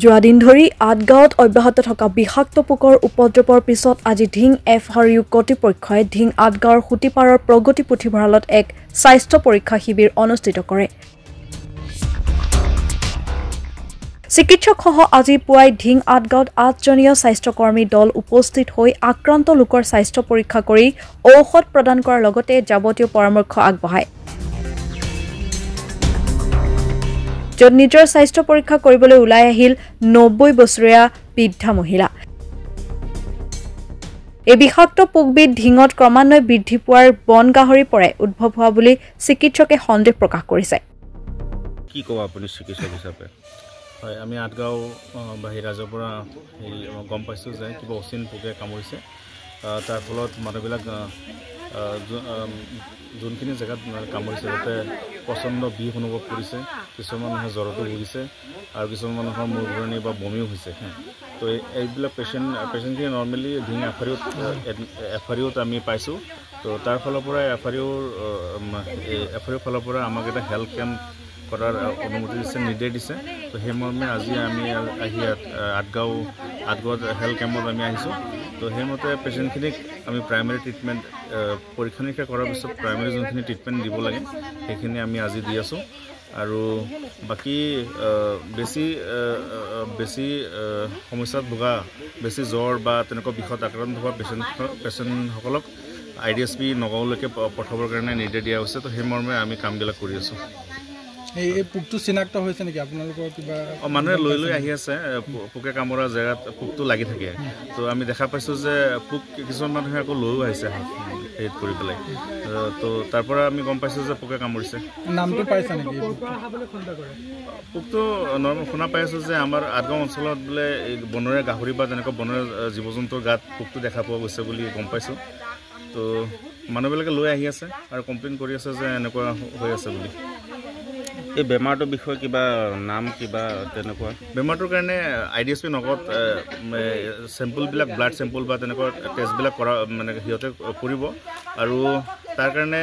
যোৱা দিন ধৰি আটগাঁৱত অব্যাহত থকা বিষাক্ত পোকৰ উপদ্ৰৱৰ পিছত আজি ঢিং FRU কৰ্তৃপক্ষই ঢিং আটগাঁৱৰ সুতিপাৰৰ প্ৰগতি পুথিভঁৰালত এক স্বাস্থ্য পৰীক্ষা শিবিৰ অনুষ্ঠিত কৰে। চিকিৎসকসহ আজি পুৱাই ঢিং আটগাঁৱত 8জনীয়া স্বাস্থ্যকৰ্মী দল উপস্থিত হৈ আক্ৰান্ত লোকৰ স্বাস্থ্য পৰীক্ষা কৰি ঔষধ প্ৰদান কৰাৰ লগতে যাৱতীয় পৰামৰ্শ আগবঢ়ায়। য'ত নিজৰ স্বাস্থ্য পৰীক্ষা কৰিবলৈ ওলাই আহিল 90 বছৰীয়া বৃদ্ধা মহিলা। এই বিষাক্ত পোকবিধ ঢিঙত ক্ৰমান্বয়ে বৃদ্ধি পোৱাৰ বন গাহৰিৰ পৰাই উদ্ভৱ হোৱা বুলি চিকিৎসকে সন্দেহ প্ৰকাশ কৰিছে। কি ক'ব আপুনি চিকিৎসক হিচাপে? হয়, আমি আটগাঁও বাহিৰাজৰ পৰা গম পাইছোঁ যে কিবা অচিন পোকে কামুৰিছে। তাৰ ফলত মানুহবিলাক যোনখিনি জেগাত কামুৰিছে তাতে প্ৰচণ্ড বিষ অনুভৱ কৰিছে। কিছুমান মানুহে জ্বৰতো ভুগিছে আৰু কিছুমান মানুহৰ মূৰ ঘূৰণি বা বমিও হৈছে। তো এইবিলাক পেচেণ্টখিনি নৰ্মেলি ঢিং FRUত আমি পাইছোঁ। তো তাৰ ফালৰ পৰা FRUৰ ফালৰ পৰা আমাক এটা হেল্থ কেম্প কৰাৰ অনুমতি দিছে, নিৰ্দেশ দিছে। তো সেই মৰ্মে আজি আমি আহি আটগাঁৱত হেল্থ কেম্পত আমি আহিছোঁ। তো সেইমতে পেচেণ্টখিনিক আমি প্ৰাইমেৰী ট্ৰিটমেণ্ট পৰীক্ষা নিৰীক্ষা কৰাৰ পিছত প্ৰাইমেৰী যোনখিনি ট্ৰিটমেণ্ট দিব লাগে সেইখিনি আমি আজি দি আছোঁ। আৰু বাকী বেছি সমস্যাত ভোগা, বেছি জ্বৰ বা তেনেকুৱা বিষত আক্ৰান্ত হোৱা পেচেণ্টসকলক IDSP নগাঁওলৈকে পঠাবৰ কাৰণে নিৰ্দেশ দিয়া হৈছে। তো সেই মৰ্মে আমি কামবিলাক কৰি আছোঁ। এই পোকটো চিনাক্ত হৈছে নেকি আপোনালোকৰ? কিবা মানুহে লৈ আহি আছে, পোকে কামোৰা জেগাত পোকটো লাগি থাকে। তো আমি দেখা পাইছোঁ যে পোক কিছুমান মানুহে আকৌ লৈও আহিছে হেৰিত কৰি পেলাই। তো তাৰ পৰা আমি গম পাইছোঁ যে পোকে কামুৰিছে। নামটো পাইছে নেকি? পোকটো শুনা পাই আছোঁ যে আমাৰ আটগাঁও অঞ্চলত বোলে এই বনৰীয়া গাহৰি বা তেনেকুৱা বনৰীয়া জীৱ জন্তুৰ গাত পোকটো দেখা পোৱা গৈছে বুলি গম পাইছোঁ। তো মানুহবিলাকে লৈ আহি আছে আৰু কমপ্লেইন কৰি আছে যে এনেকুৱা হৈ আছে বুলি। এই বেমাৰটোৰ বিষয়ে কিবা নাম কিবা তেনেকুৱা? বেমাৰটোৰ কাৰণে IDSP নগত চেম্পুলবিলাক, ব্লাড চেম্পুল বা তেনেকুৱা টেষ্টবিলাক কৰা মানে সিহঁতে কৰিব। আৰু তাৰ কাৰণে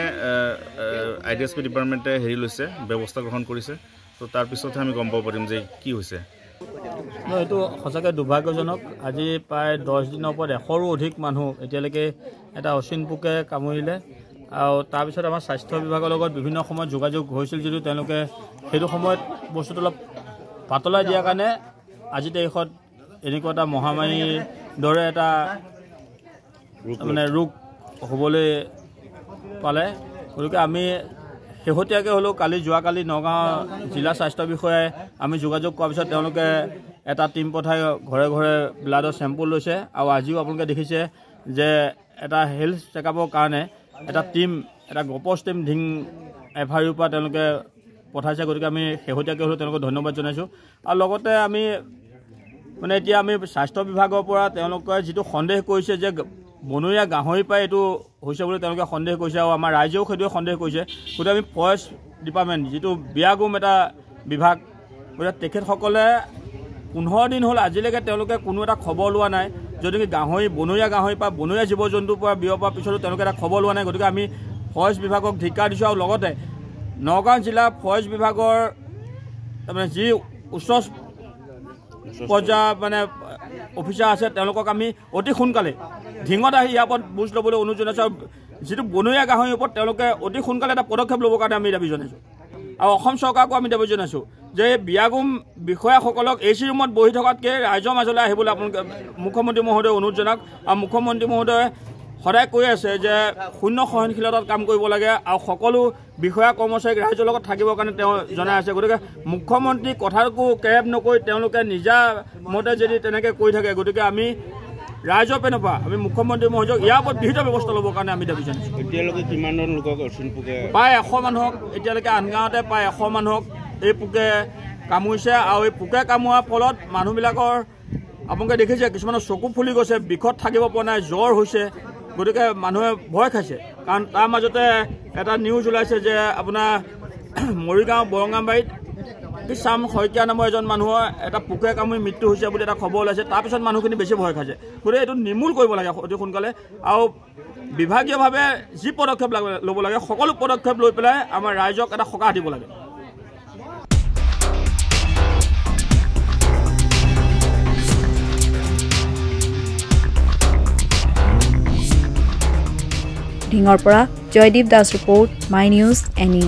IDSP ডিপাৰ্টমেণ্টে লৈছে, ব্যৱস্থা গ্ৰহণ কৰিছে। তো তাৰপিছতহে আমি গম পাব পাৰিম যে কি হৈছে। এইটো সঁচাকৈ দুৰ্ভাগ্যজনক। আজি প্ৰায় 10 দিনৰ ওপৰত 100ৰো অধিক মানুহ এতিয়ালৈকে এটা অচিন পোকে কামুৰিলে। আৰু তাৰপিছত আমাৰ স্বাস্থ্য বিভাগৰ লগত বিভিন্ন সময়ত যোগাযোগ হৈছিল যদিও তেওঁলোকে সেইটো সময়ত বস্তুটো অলপ পাতলাই দিয়াৰ কাৰণে আজি তাৰিখত এনেকুৱা এটা মহামাৰীৰ দৰে এটা মানে ৰোগ হ'বলৈ পালে। গতিকে আমি শেহতীয়াকৈ হ'লেও যোৱাকালি নগাঁও জিলা স্বাস্থ্য বিষয়াই আমি যোগাযোগ কৰাৰ পিছত তেওঁলোকে এটা টীম পঠাই ঘৰে ঘৰে ব্লাডৰ চেম্পুল লৈছে। আৰু আজিও আপোনালোকে দেখিছে যে এটা হেল্থ চেকআপৰ কাৰণে এটা গপচ টীম ঢিং FRUৰ পৰা তেওঁলোকে পঠাইছে। গতিকে আমি শেহতীয়াকৈ হ'লেও তেওঁলোকক ধন্যবাদ জনাইছোঁ। আৰু লগতে আমি মানে এতিয়া আমি স্বাস্থ্য বিভাগৰ পৰা তেওঁলোকে যিটো সন্দেহ কৰিছে যে বনৰীয়া গাহৰিৰ পৰাই এইটো হৈছে বুলি তেওঁলোকে সন্দেহ কৰিছে, আৰু আমাৰ ৰাইজেও সেইটোৱে সন্দেহ কৰিছে। গতিকে আমি ফৰেষ্ট ডিপাৰ্টমেণ্ট যিটো বিয়াগুম এটা বিভাগ, গতিকে তেখেতসকলে 15 দিন হ'ল আজিলৈকে তেওঁলোকে কোনো এটা খবৰ লোৱা নাই। যদি বনৰীয়া গাহৰিৰ পৰা বনৰীয়া জীৱ জন্তুৰ পৰা বিয়পাৰ পিছতো তেওঁলোকে এটা খবৰ লোৱা নাই। গতিকে আমি ফৰেষ্ট বিভাগক ধিক্কাৰ দিছোঁ। আৰু লগতে নগাঁও জিলা ফৰেষ্ট বিভাগৰ তাৰমানে যি উচ্চ পৰ্যায়ৰ মানে অফিচাৰ আছে তেওঁলোকক আমি অতি সোনকালে ঢিঙত আহি ইয়াৰ ওপৰত বুজ ল'বলৈ অনুৰোধ জনাইছোঁ। যিটো বনৰীয়া গাহৰিৰ ওপৰত তেওঁলোকে অতি সোনকালে এটা পদক্ষেপ ল'বৰ কাৰণে আমি দাবী জনাইছোঁ। আৰু অসম চৰকাৰকো আমি দাবী জনাইছোঁ যে বিয়াগুম বিষয়াসকলক AC ৰুমত বহি থকাতকৈ ৰাইজৰ মাজলৈ আহিবলৈ আপোনালোকে মুখ্যমন্ত্ৰী মহোদয়ে অনুৰোধ জনাওক। আৰু মুখ্যমন্ত্ৰী মহোদয়ে সদায় কৈ আছে যে শূন্য সহনশীলতাত কাম কৰিব লাগে আৰু সকলো বিষয়া কৰ্মচাৰীক ৰাইজৰ লগত থাকিবৰ কাৰণে তেওঁ জনাই আছে। গতিকে মুখ্যমন্ত্ৰী কথাকো কেৰেপ নকৰি তেওঁলোকে নিজা মতে যদি তেনেকৈ কৈ থাকে, গতিকে আমি ৰাইজৰ পেনৰ পৰা আমি মুখ্যমন্ত্ৰী মহোদয়ক ইয়াৰ ওপৰত বিহিত ব্যৱস্থা ল'বৰ কাৰণে আমি দাবী জনাইছোঁ। এতিয়ালৈকে কিমানজন লোকক অচিন পোকে? প্ৰায় 100 মানুহক এতিয়ালৈকে আনগাঁৱতে প্ৰায় 100 মানুহক এই পোকে কামুৰিছে। আৰু এই পোকে কামোৰাৰ ফলত মানুহবিলাকৰ আপোনালোকে দেখিছে কিছুমানৰ চকু ফুলি গৈছে, বিষত থাকিব পৰা নাই, জ্বৰ হৈছে। গতিকে মানুহে ভয় খাইছে। কাৰণ তাৰ মাজতে এটা নিউজ ওলাইছে যে আপোনাৰ মৰিগাঁও বৰঙাবাৰীত চাম শইকীয়া নামৰ এজন মানুহৰ এটা পোকে কামুৰি মৃত্যু হৈছে বুলি এটা খবৰ ওলাইছে। তাৰপিছত মানুহখিনি বেছি ভয় খাইছে। গতিকে এইটো নিৰ্মূল কৰিব লাগে অতি সোনকালে। আৰু বিভাগীয়ভাৱে যি পদক্ষেপ ল'ব লাগে সকলো পদক্ষেপ লৈ পেলাই আমাৰ ৰাইজক এটা সকাহ দিব লাগে। ঢিঙৰ পৰা Joydeep Das report my news any